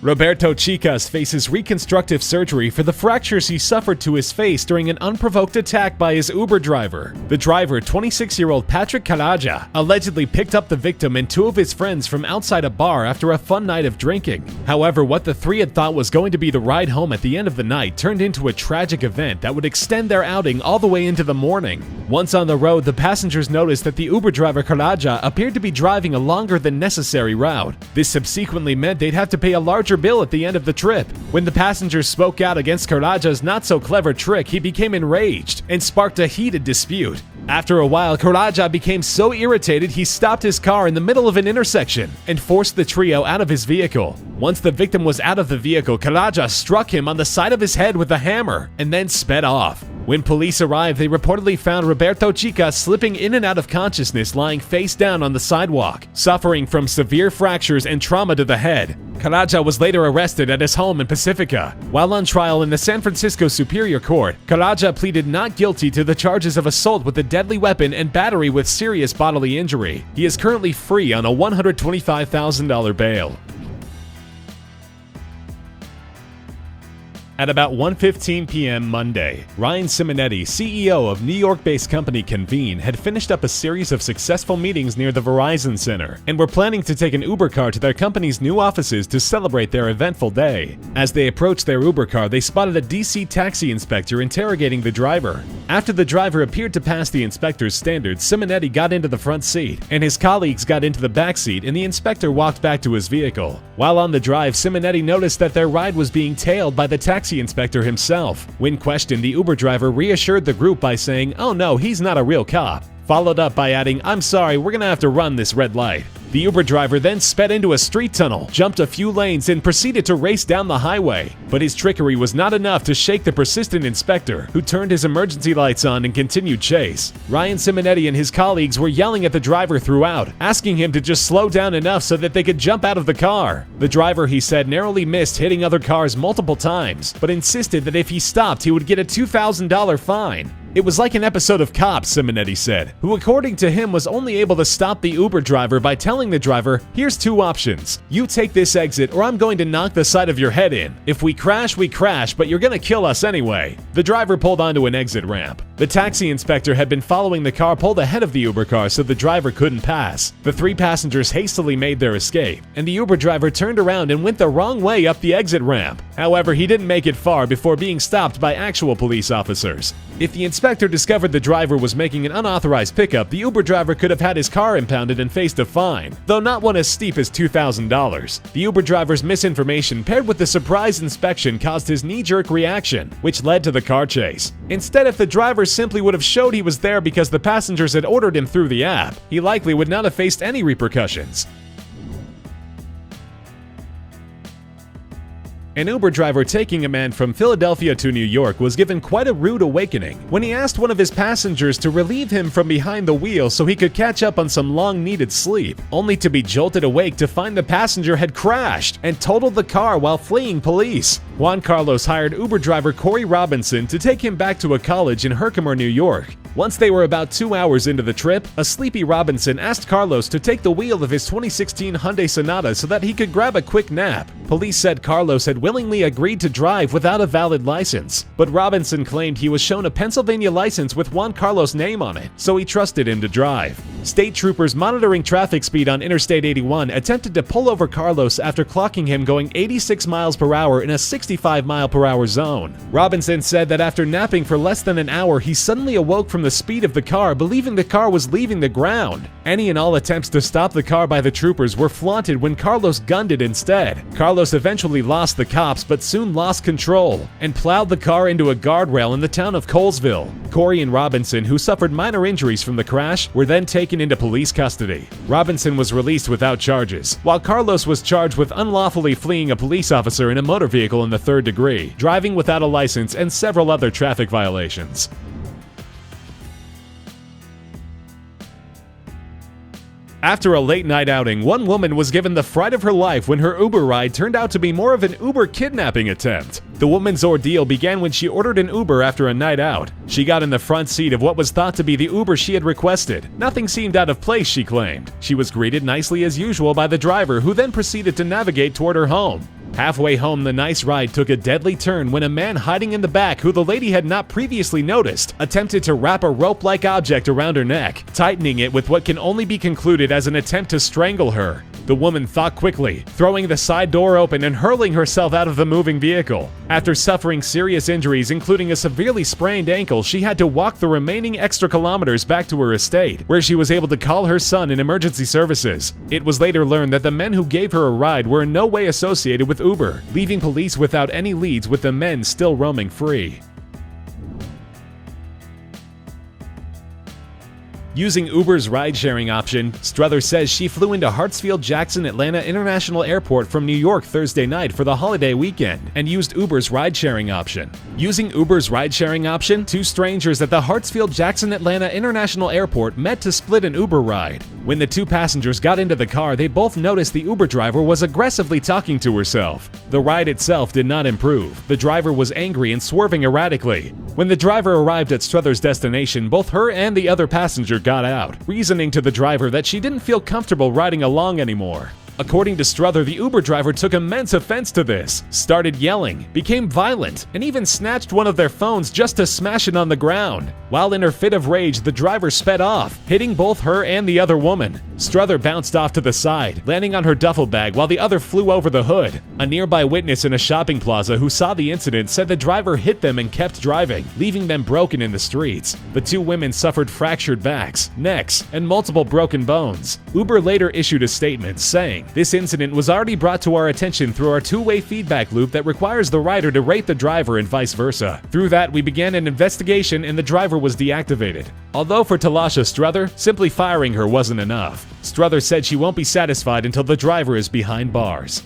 Roberto Chicas faces reconstructive surgery for the fractures he suffered to his face during an unprovoked attack by his Uber driver. The driver, 26-year-old Patrick Calaja, allegedly picked up the victim and two of his friends from outside a bar after a fun night of drinking. However, what the three had thought was going to be the ride home at the end of the night turned into a tragic event that would extend their outing all the way into the morning. Once on the road, the passengers noticed that the Uber driver Calaja appeared to be driving a longer than necessary route. This subsequently meant they'd have to pay a larger bill at the end of the trip. When the passengers spoke out against Calaja's not-so-clever trick, he became enraged and sparked a heated dispute. After a while, Calaja became so irritated he stopped his car in the middle of an intersection and forced the trio out of his vehicle. Once the victim was out of the vehicle, Calaja struck him on the side of his head with a hammer and then sped off. When police arrived, they reportedly found Roberto Chicas slipping in and out of consciousness, lying face down on the sidewalk, suffering from severe fractures and trauma to the head. Calaja was later arrested at his home in Pacifica. While on trial in the San Francisco Superior Court, Calaja pleaded not guilty to the charges of assault with a deadly weapon and battery with serious bodily injury. He is currently free on a $125,000 bail. At about 1:15 p.m. Monday, Ryan Simonetti, CEO of New York-based company Convene, had finished up a series of successful meetings near the Verizon Center and were planning to take an Uber car to their company's new offices to celebrate their eventful day. As they approached their Uber car, they spotted a DC taxi inspector interrogating the driver. After the driver appeared to pass the inspector's standards, Simonetti got into the front seat, and his colleagues got into the back seat, and the inspector walked back to his vehicle. While on the drive, Simonetti noticed that their ride was being tailed by the taxi inspector himself. When questioned, the Uber driver reassured the group by saying, "Oh no, he's not a real cop," followed up by adding, "I'm sorry, we're gonna have to run this red light." The Uber driver then sped into a street tunnel, jumped a few lanes, and proceeded to race down the highway. But his trickery was not enough to shake the persistent inspector, who turned his emergency lights on and continued chase. Ryan Simonetti and his colleagues were yelling at the driver throughout, asking him to just slow down enough so that they could jump out of the car. The driver, he said, narrowly missed hitting other cars multiple times, but insisted that if he stopped, he would get a $2,000 fine. It was like an episode of Cops, Simonetti said, who according to him was only able to stop the Uber driver by telling the driver, "Here's two options. You take this exit or I'm going to knock the side of your head in. If we crash, but you're gonna kill us anyway." The driver pulled onto an exit ramp. The taxi inspector had been following the car pulled ahead of the Uber car so the driver couldn't pass. The three passengers hastily made their escape, and the Uber driver turned around and went the wrong way up the exit ramp. However, he didn't make it far before being stopped by actual police officers. If the inspector discovered the driver was making an unauthorized pickup, the Uber driver could have had his car impounded and faced a fine, though not one as steep as $2,000. The Uber driver's misinformation paired with the surprise inspection caused his knee-jerk reaction, which led to the car chase. Instead, if the driver simply would have showed he was there because the passengers had ordered him through the app, he likely would not have faced any repercussions. An Uber driver taking a man from Philadelphia to New York was given quite a rude awakening when he asked one of his passengers to relieve him from behind the wheel so he could catch up on some long-needed sleep, only to be jolted awake to find the passenger had crashed and totaled the car while fleeing police. Juan Carlos hired Uber driver Corey Robinson to take him back to a college in Herkimer, New York. Once they were about 2 hours into the trip, a sleepy Robinson asked Carlos to take the wheel of his 2016 Hyundai Sonata so that he could grab a quick nap. Police said Carlos had willingly agreed to drive without a valid license, but Robinson claimed he was shown a Pennsylvania license with Juan Carlos' name on it, so he trusted him to drive. State troopers monitoring traffic speed on Interstate 81 attempted to pull over Carlos after clocking him going 86 miles per hour in a 65-mile-per-hour zone. Robinson said that after napping for less than an hour, he suddenly awoke from the speed of the car, believing the car was leaving the ground. Any and all attempts to stop the car by the troopers were flaunted when Carlos gunned it instead. Carlos eventually lost the cops, but soon lost control and plowed the car into a guardrail in the town of Colesville. Corey and Robinson, who suffered minor injuries from the crash, were then taken into police custody. Robinson was released without charges, while Carlos was charged with unlawfully fleeing a police officer in a motor vehicle in the third degree, driving without a license, and several other traffic violations. After a late-night outing, one woman was given the fright of her life when her Uber ride turned out to be more of an Uber kidnapping attempt. The woman's ordeal began when she ordered an Uber after a night out. She got in the front seat of what was thought to be the Uber she had requested. Nothing seemed out of place, she claimed. She was greeted nicely as usual by the driver, who then proceeded to navigate toward her home. Halfway home, the nice ride took a deadly turn when a man hiding in the back, who the lady had not previously noticed, attempted to wrap a rope-like object around her neck, tightening it with what can only be concluded as an attempt to strangle her. The woman thought quickly, throwing the side door open and hurling herself out of the moving vehicle. After suffering serious injuries, including a severely sprained ankle, she had to walk the remaining extra kilometers back to her estate, where she was able to call her son in emergency services. It was later learned that the men who gave her a ride were in no way associated with Uber, leaving police without any leads, with the men still roaming free. Using Uber's ride-sharing option, Struther says she flew into Hartsfield-Jackson Atlanta International Airport from New York Thursday night for the holiday weekend and used Uber's ride-sharing option. Using Uber's ride-sharing option, two strangers at the Hartsfield-Jackson Atlanta International Airport met to split an Uber ride. When the two passengers got into the car, they both noticed the Uber driver was aggressively talking to herself. The ride itself did not improve. The driver was angry and swerving erratically. When the driver arrived at Struther's destination, both her and the other passenger got out, reasoning to the driver that she didn't feel comfortable riding along anymore. According to Struther, the Uber driver took immense offense to this, started yelling, became violent, and even snatched one of their phones just to smash it on the ground. While in her fit of rage, the driver sped off, hitting both her and the other woman. Struther bounced off to the side, landing on her duffel bag while the other flew over the hood. A nearby witness in a shopping plaza who saw the incident said the driver hit them and kept driving, leaving them broken in the streets. The two women suffered fractured backs, necks, and multiple broken bones. Uber later issued a statement saying, "This incident was already brought to our attention through our two-way feedback loop that requires the rider to rate the driver and vice versa. Through that, we began an investigation and the driver was deactivated." Although for Talasha Struther, simply firing her wasn't enough. Struther said she won't be satisfied until the driver is behind bars.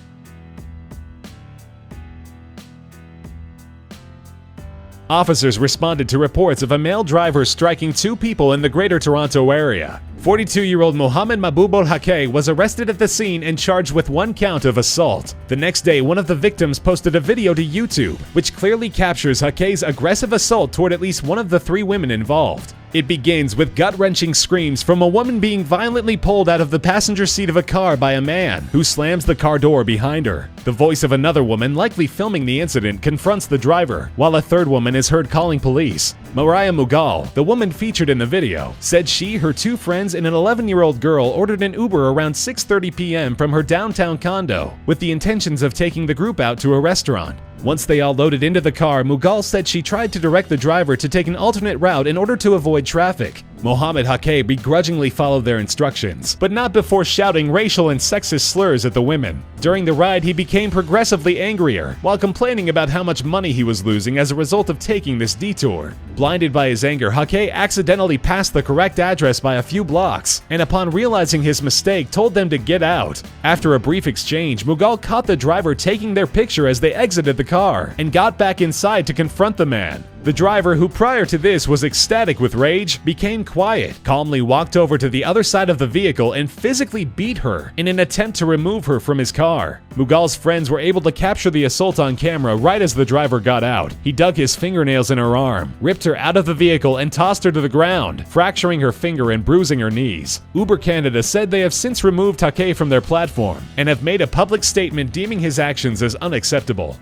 Officers responded to reports of a male driver striking two people in the Greater Toronto area. 42-year-old Mohammed Mahbub al-Hakeh was arrested at the scene and charged with one count of assault. The next day, one of the victims posted a video to YouTube, which clearly captures Hakeh's aggressive assault toward at least one of the three women involved. It begins with gut-wrenching screams from a woman being violently pulled out of the passenger seat of a car by a man, who slams the car door behind her. The voice of another woman, likely filming the incident, confronts the driver, while a third woman is heard calling police. Mariah Mughal, the woman featured in the video, said she, her two friends, and an 11-year-old girl ordered an Uber around 6:30 p.m. from her downtown condo, with the intentions of taking the group out to a restaurant. Once they all loaded into the car, Mughal said she tried to direct the driver to take an alternate route in order to avoid traffic. Mohammed Hakeh begrudgingly followed their instructions, but not before shouting racial and sexist slurs at the women. During the ride, he became progressively angrier, while complaining about how much money he was losing as a result of taking this detour. Blinded by his anger, Hakeh accidentally passed the correct address by a few blocks, and upon realizing his mistake, told them to get out. After a brief exchange, Mughal caught the driver taking their picture as they exited the car, and got back inside to confront the man. The driver, who prior to this was ecstatic with rage, became quiet, calmly walked over to the other side of the vehicle and physically beat her in an attempt to remove her from his car. Mughal's friends were able to capture the assault on camera right as the driver got out. He dug his fingernails in her arm, ripped her out of the vehicle, and tossed her to the ground, fracturing her finger and bruising her knees. Uber Canada said they have since removed Hakeh from their platform and have made a public statement deeming his actions as unacceptable.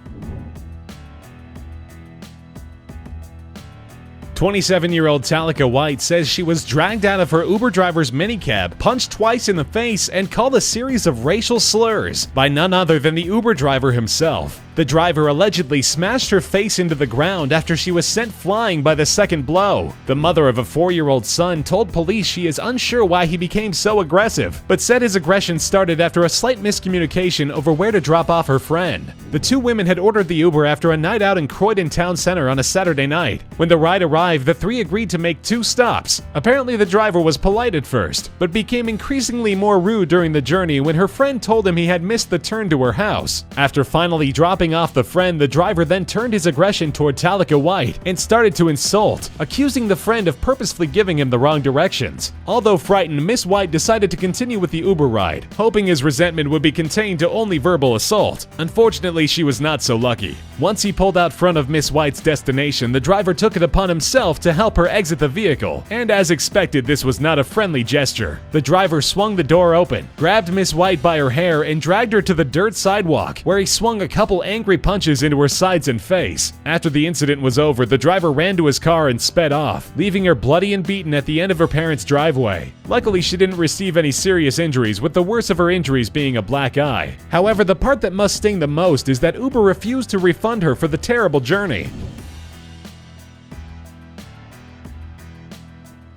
27-year-old Talika White says she was dragged out of her Uber driver's minicab, punched twice in the face, and called a series of racial slurs by none other than the Uber driver himself. The driver allegedly smashed her face into the ground after she was sent flying by the second blow. The mother of a 4-year-old son told police she is unsure why he became so aggressive, but said his aggression started after a slight miscommunication over where to drop off her friend. The two women had ordered the Uber after a night out in Croydon Town Center on a Saturday night. When the ride arrived, the three agreed to make 2 stops. Apparently, the driver was polite at first, but became increasingly more rude during the journey when her friend told him he had missed the turn to her house. After finally dropping dropping off the friend, the driver then turned his aggression toward Talika White and started to insult, accusing the friend of purposefully giving him the wrong directions. Although frightened, Miss White decided to continue with the Uber ride, hoping his resentment would be contained to only verbal assault. Unfortunately, she was not so lucky. Once he pulled out front of Miss White's destination, the driver took it upon himself to help her exit the vehicle, and as expected, this was not a friendly gesture. The driver swung the door open, grabbed Miss White by her hair, and dragged her to the dirt sidewalk, where he swung a couple angry punches into her sides and face. After the incident was over, the driver ran to his car and sped off, leaving her bloody and beaten at the end of her parents' driveway. Luckily, she didn't receive any serious injuries, with the worst of her injuries being a black eye. However, the part that must sting the most is that Uber refused to refund her for the terrible journey.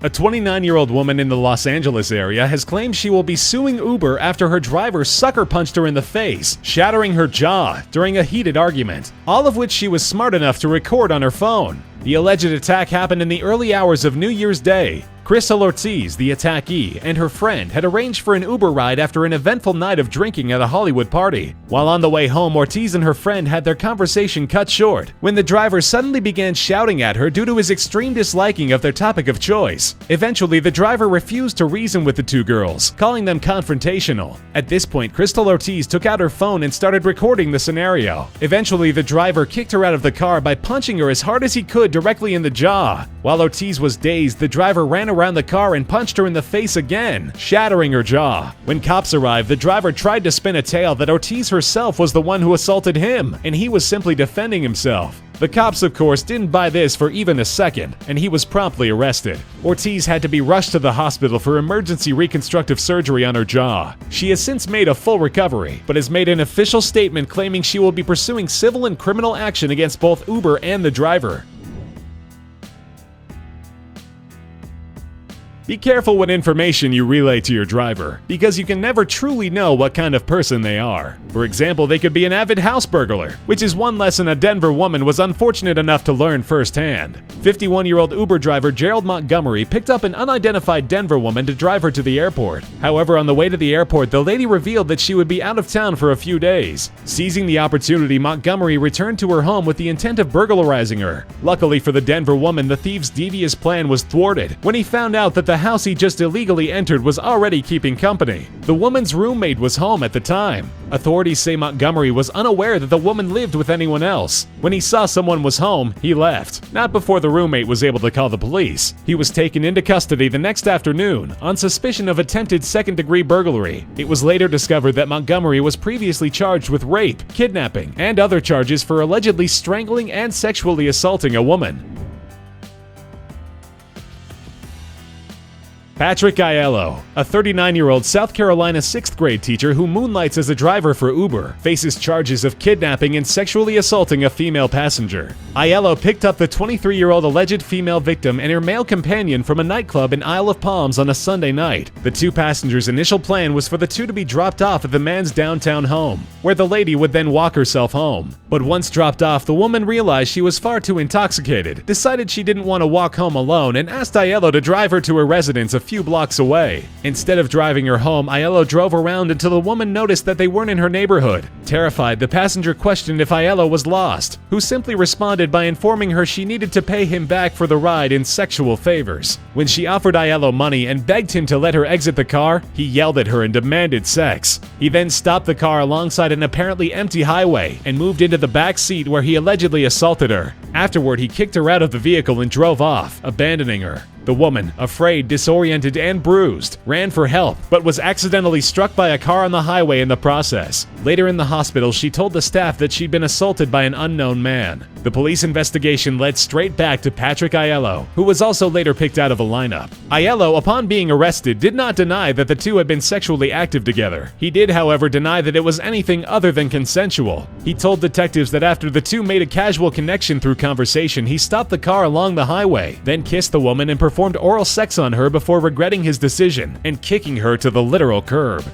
A 29-year-old woman in the Los Angeles area has claimed she will be suing Uber after her driver sucker punched her in the face, shattering her jaw during a heated argument, all of which she was smart enough to record on her phone. The alleged attack happened in the early hours of New Year's Day. Crystal Ortiz, the attackee, and her friend had arranged for an Uber ride after an eventful night of drinking at a Hollywood party. While on the way home, Ortiz and her friend had their conversation cut short when the driver suddenly began shouting at her due to his extreme disliking of their topic of choice. Eventually, the driver refused to reason with the two girls, calling them confrontational. At this point, Crystal Ortiz took out her phone and started recording the scenario. Eventually, the driver kicked her out of the car by punching her as hard as he could directly in the jaw. While Ortiz was dazed, the driver ran around the car and punched her in the face again, shattering her jaw. When cops arrived, the driver tried to spin a tale that Ortiz herself was the one who assaulted him, and he was simply defending himself. The cops, of course, didn't buy this for even a second, and he was promptly arrested. Ortiz had to be rushed to the hospital for emergency reconstructive surgery on her jaw. She has since made a full recovery, but has made an official statement claiming she will be pursuing civil and criminal action against both Uber and the driver. Be careful what information you relay to your driver, because you can never truly know what kind of person they are. For example, they could be an avid house burglar, which is one lesson a Denver woman was unfortunate enough to learn firsthand. 51-year-old Uber driver Gerald Montgomery picked up an unidentified Denver woman to drive her to the airport. However, on the way to the airport, the lady revealed that she would be out of town for a few days. Seizing the opportunity, Montgomery returned to her home with the intent of burglarizing her. Luckily for the Denver woman, the thief's devious plan was thwarted when he found out that the house he just illegally entered was already keeping company. The woman's roommate was home at the time. Authorities say Montgomery was unaware that the woman lived with anyone else. When he saw someone was home, he left. Not before the roommate was able to call the police. He was taken into custody the next afternoon on suspicion of attempted second-degree burglary. It was later discovered that Montgomery was previously charged with rape, kidnapping, and other charges for allegedly strangling and sexually assaulting a woman. Patrick Aiello, a 39-year-old South Carolina 6th grade teacher who moonlights as a driver for Uber, faces charges of kidnapping and sexually assaulting a female passenger. Aiello picked up the 23-year-old alleged female victim and her male companion from a nightclub in Isle of Palms on a Sunday night. The two passengers' initial plan was for the two to be dropped off at the man's downtown home, where the lady would then walk herself home. But once dropped off, the woman realized she was far too intoxicated, decided she didn't want to walk home alone, and asked Aiello to drive her to her residence a few blocks away. Instead of driving her home, Aiello drove around until the woman noticed that they weren't in her neighborhood. Terrified, the passenger questioned if Aiello was lost, who simply responded by informing her she needed to pay him back for the ride in sexual favors. When she offered Aiello money and begged him to let her exit the car, he yelled at her and demanded sex. He then stopped the car alongside an apparently empty highway and moved into the back seat where he allegedly assaulted her. Afterward, he kicked her out of the vehicle and drove off, abandoning her. The woman, afraid, disoriented, and bruised, ran for help, but was accidentally struck by a car on the highway in the process. Later in the hospital, she told the staff that she'd been assaulted by an unknown man. The police investigation led straight back to Patrick Aiello, who was also later picked out of a lineup. Aiello, upon being arrested, did not deny that the two had been sexually active together. He did, however, deny that it was anything other than consensual. He told detectives that after the two made a casual connection through conversation, he stopped the car along the highway, then kissed the woman and performed oral sex on her before regretting his decision and kicking her to the literal curb.